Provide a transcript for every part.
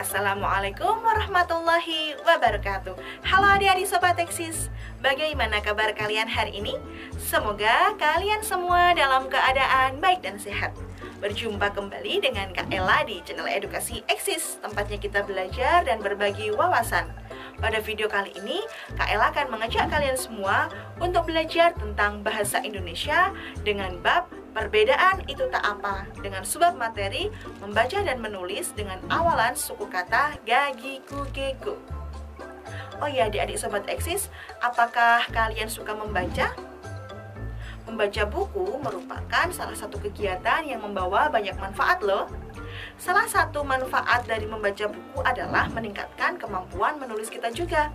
Assalamualaikum warahmatullahi wabarakatuh. Halo adik-adik Sobat Eksis, bagaimana kabar kalian hari ini? Semoga kalian semua dalam keadaan baik dan sehat. Berjumpa kembali dengan Kak Ella di channel Edukasi Eksis, tempatnya kita belajar dan berbagi wawasan. Pada video kali ini, Kak Ella akan mengajak kalian semua untuk belajar tentang bahasa Indonesia dengan bab perbedaan itu tak apa, dengan subbab materi membaca dan menulis dengan awalan suku kata ga, gi, gu, ge, gu. Oh ya adik-adik Sobat Eksis, apakah kalian suka membaca? Membaca buku merupakan salah satu kegiatan yang membawa banyak manfaat loh. Salah satu manfaat dari membaca buku adalah meningkatkan kemampuan menulis kita juga.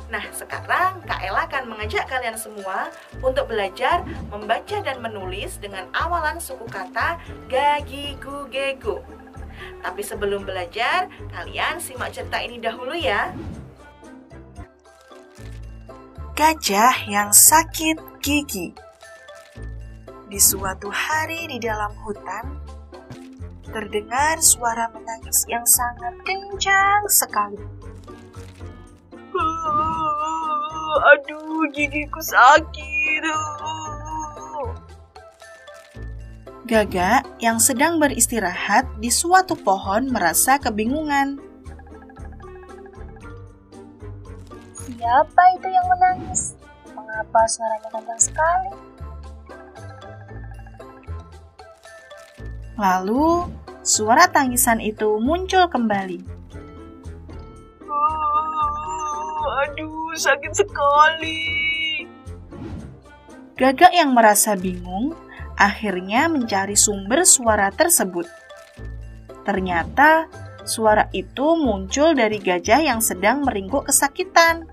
Nah, sekarang Kak Ella akan mengajak kalian semua untuk belajar membaca dan menulis dengan awalan suku kata ga, gi, gu, ge, gu. Tapi sebelum belajar, kalian simak cerita ini dahulu ya. Gajah yang sakit gigi. Di suatu hari di dalam hutan, terdengar suara menangis yang sangat kencang sekali. Aduh, gigiku sakit. Gagak yang sedang beristirahat di suatu pohon merasa kebingungan. Siapa itu yang menangis? Mengapa suaranya kencang sekali? Lalu, suara tangisan itu muncul kembali. Aduh, sakit sekali. Gagak yang merasa bingung akhirnya mencari sumber suara tersebut. Ternyata, suara itu muncul dari gajah yang sedang meringkuk kesakitan.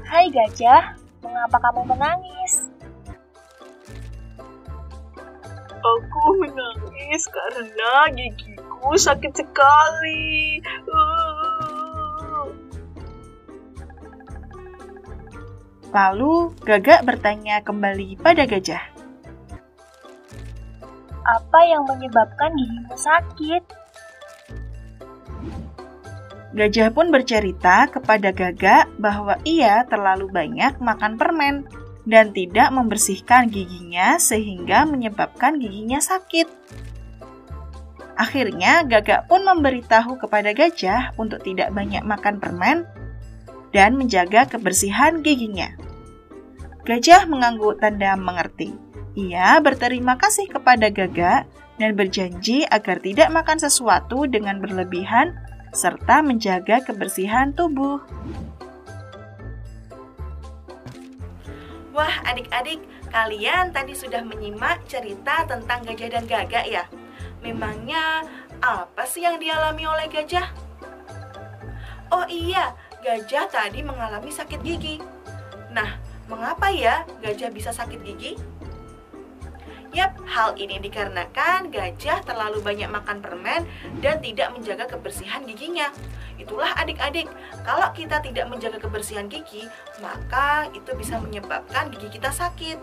Hai gajah, mengapa kamu menangis? Aku menangis karena gigiku sakit sekali. Lalu, Gagak bertanya kembali pada gajah. Apa yang menyebabkan gigimu sakit? Gajah pun bercerita kepada Gagak bahwa ia terlalu banyak makan permen dan tidak membersihkan giginya sehingga menyebabkan giginya sakit. Akhirnya, Gagak pun memberitahu kepada gajah untuk tidak banyak makan permen dan menjaga kebersihan giginya. Gajah mengangguk tanda mengerti. Ia berterima kasih kepada Gagak dan berjanji agar tidak makan sesuatu dengan berlebihan serta menjaga kebersihan tubuh. Wah adik-adik, kalian tadi sudah menyimak cerita tentang gajah dan gagak ya? Memangnya apa sih yang dialami oleh gajah? Oh iya, gajah tadi mengalami sakit gigi. Nah, mengapa ya gajah bisa sakit gigi? Yap, hal ini dikarenakan gajah terlalu banyak makan permen dan tidak menjaga kebersihan giginya. Itulah adik-adik, kalau kita tidak menjaga kebersihan gigi, maka itu bisa menyebabkan gigi kita sakit.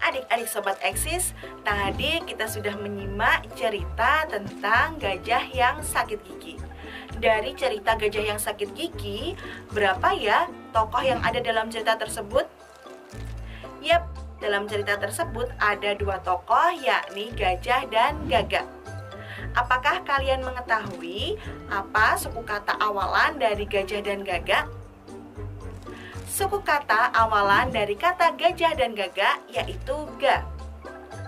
Adik-adik Sobat Eksis, tadi kita sudah menyimak cerita tentang gajah yang sakit gigi. Dari cerita gajah yang sakit gigi, berapa ya tokoh yang ada dalam cerita tersebut? Yap, dalam cerita tersebut ada dua tokoh, yakni gajah dan gagak. Apakah kalian mengetahui apa suku kata awalan dari gajah dan gagak? Suku kata awalan dari kata gajah dan gagak yaitu ga.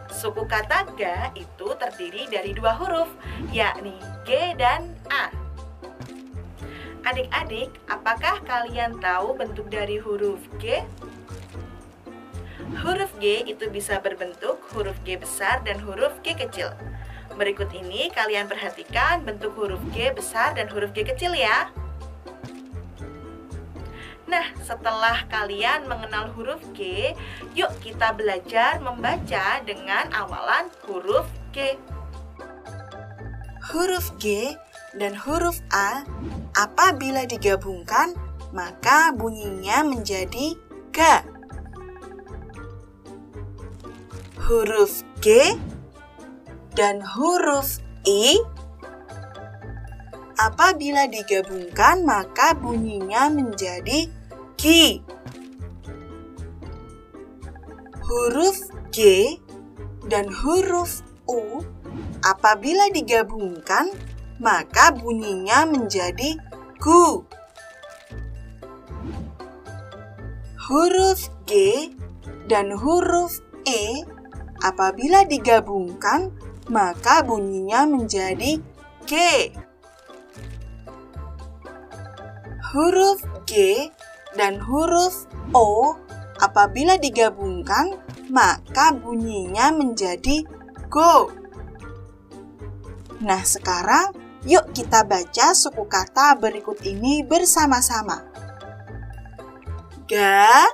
Suku kata ga itu terdiri dari dua huruf, yakni G dan A. Adik-adik, apakah kalian tahu bentuk dari huruf G? Huruf G itu bisa berbentuk huruf G besar dan huruf G kecil. Berikut ini kalian perhatikan bentuk huruf G besar dan huruf G kecil ya. Nah, setelah kalian mengenal huruf G, yuk kita belajar membaca dengan awalan huruf G. Huruf G dan huruf A apabila digabungkan, maka bunyinya menjadi ga. Huruf G dan huruf I, apabila digabungkan, maka bunyinya menjadi gi. Huruf G dan huruf U, apabila digabungkan, maka bunyinya menjadi gu. Huruf G dan huruf E, apabila digabungkan, maka bunyinya menjadi G. Huruf G dan huruf O, apabila digabungkan, maka bunyinya menjadi go. Nah, sekarang yuk kita baca suku kata berikut ini bersama-sama. Ga,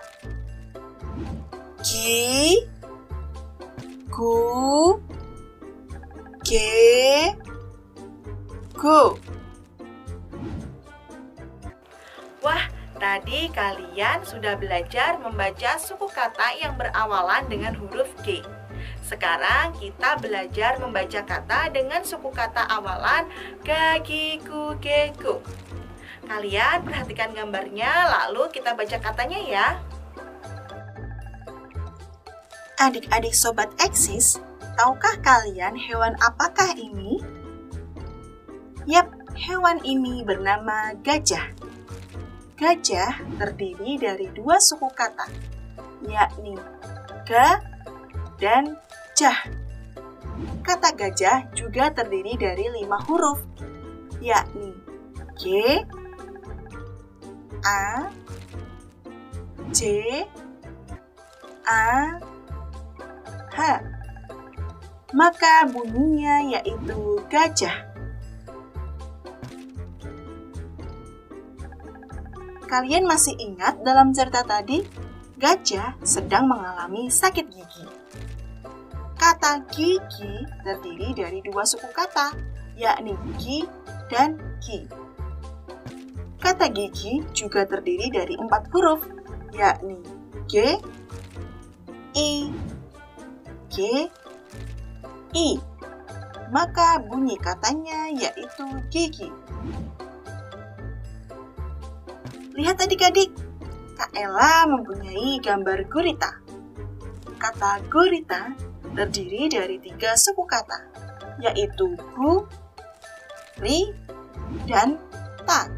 gi, gu, ge, go. Wah, tadi kalian sudah belajar membaca suku kata yang berawalan dengan huruf G. Sekarang kita belajar membaca kata dengan suku kata awalan ga, gi, gu, ge, go. Kalian perhatikan gambarnya, lalu kita baca katanya ya. Adik-adik Sobat Eksis, tahukah kalian hewan apakah ini? Yap, hewan ini bernama gajah. Gajah terdiri dari dua suku kata, yakni ga dan jah. Kata gajah juga terdiri dari 5 huruf, yakni G, A, J, A, H. Maka bunyinya yaitu gajah. Kalian masih ingat dalam cerita tadi, gajah sedang mengalami sakit gigi. Kata gigi terdiri dari 2 suku kata, yakni gi dan ki. Kata gigi juga terdiri dari 4 huruf, yakni G, I, G, I. Maka bunyi katanya yaitu gigi. Lihat adik-adik, Kak Ella mempunyai gambar gurita. Kata gurita terdiri dari 3 suku kata, yaitu gu, ri, dan ta.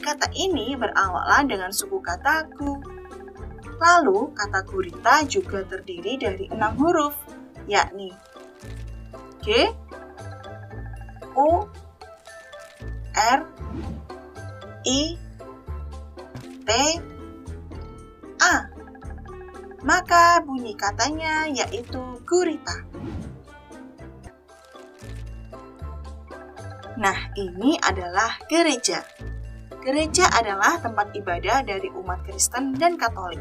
Kata ini berawalan dengan suku kata gu. Lalu, kata gurita juga terdiri dari 6 huruf, yakni G, U, R, I, T, A. Maka bunyi katanya yaitu gurita. Nah, ini adalah gereja. Gereja adalah tempat ibadah dari umat Kristen dan Katolik.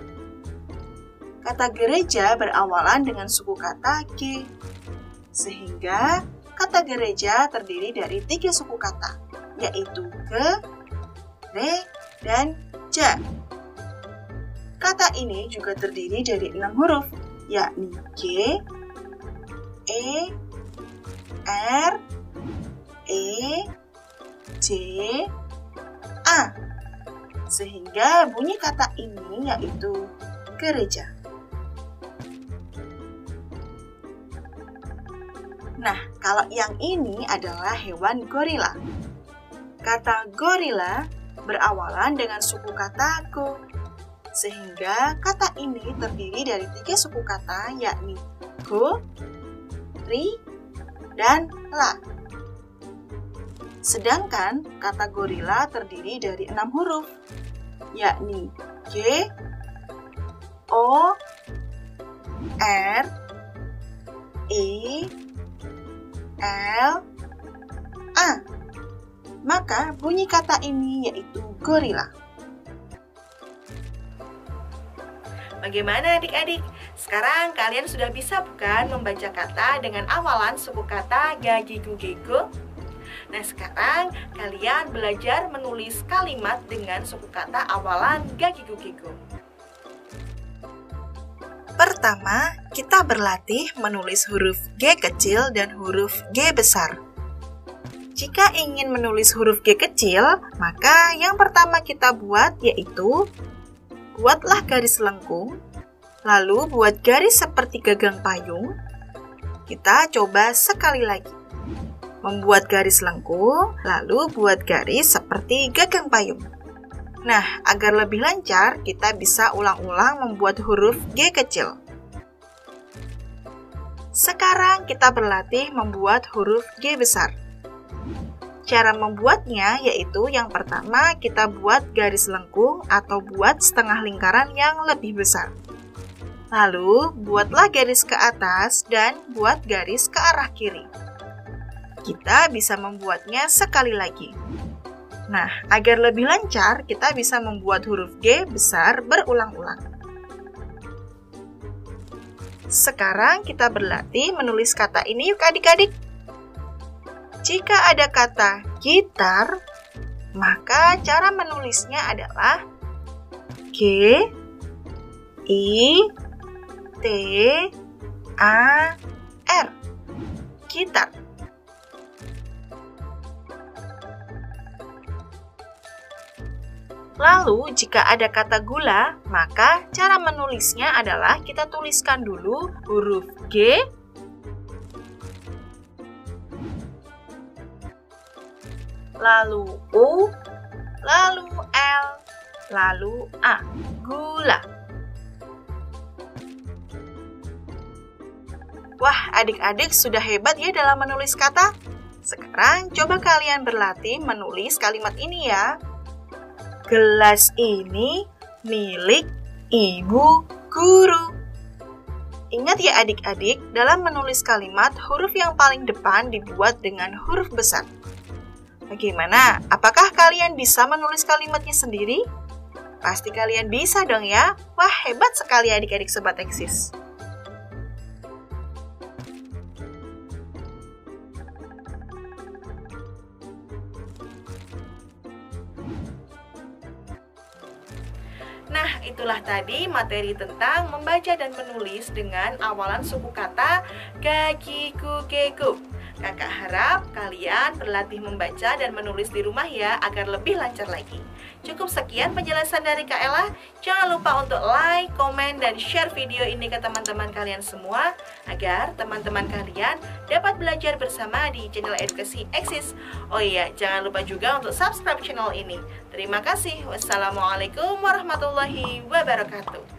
Kata gereja berawalan dengan suku kata G, sehingga kata gereja terdiri dari 3 suku kata, yaitu ge, re, dan ja. Kata ini juga terdiri dari 6 huruf, yakni G, E, R, E, J, A. Sehingga bunyi kata ini yaitu gereja. Nah, kalau yang ini adalah hewan gorila. Kata gorila berawalan dengan suku kata go, sehingga kata ini terdiri dari 3 suku kata, yakni go, ri, dan la. Sedangkan kata gorila terdiri dari 6 huruf, yakni G, O, R, E, L, A. Maka bunyi kata ini yaitu gorila. Bagaimana adik-adik? Sekarang kalian sudah bisa bukan membaca kata dengan awalan suku kata ga, gi, gu, ge, go? Nah, sekarang kalian belajar menulis kalimat dengan suku kata awalan gagigu-gigu. Pertama, kita berlatih menulis huruf G kecil dan huruf G besar. Jika ingin menulis huruf G kecil, maka yang pertama kita buat yaitu buatlah garis lengkung, lalu buat garis seperti gagang payung. Kita coba sekali lagi. Membuat garis lengkung, lalu buat garis seperti gagang payung. Nah, agar lebih lancar, kita bisa ulang-ulang membuat huruf G kecil. Sekarang kita berlatih membuat huruf G besar. Cara membuatnya yaitu yang pertama kita buat garis lengkung atau buat setengah lingkaran yang lebih besar. Lalu, buatlah garis ke atas dan buat garis ke arah kiri. Kita bisa membuatnya sekali lagi. Nah, agar lebih lancar, kita bisa membuat huruf G besar berulang-ulang. Sekarang kita berlatih menulis kata ini yuk adik-adik. Jika ada kata gitar, maka cara menulisnya adalah G, I, T, A, R. Gitar. Lalu, jika ada kata gula, maka cara menulisnya adalah kita tuliskan dulu huruf G, lalu U, lalu L, lalu A. Gula. Wah, adik-adik sudah hebat ya dalam menulis kata. Sekarang coba kalian berlatih menulis kalimat ini ya. Gelas ini milik ibu guru. Ingat ya adik-adik, dalam menulis kalimat, huruf yang paling depan dibuat dengan huruf besar. Bagaimana? Apakah kalian bisa menulis kalimatnya sendiri? Pasti kalian bisa dong ya. Wah, hebat sekali adik-adik Sobat Eksis. Nah, itulah tadi materi tentang membaca dan menulis dengan awalan suku kata gagigu-gegu. Kakak harap kalian berlatih membaca dan menulis di rumah ya, agar lebih lancar lagi. Cukup sekian penjelasan dari Kak Ella. Jangan lupa untuk like, komen, dan share video ini ke teman-teman kalian semua, agar teman-teman kalian dapat belajar bersama di channel Edukasi Eksis. Oh iya, jangan lupa juga untuk subscribe channel ini. Terima kasih. Wassalamualaikum warahmatullahi wabarakatuh.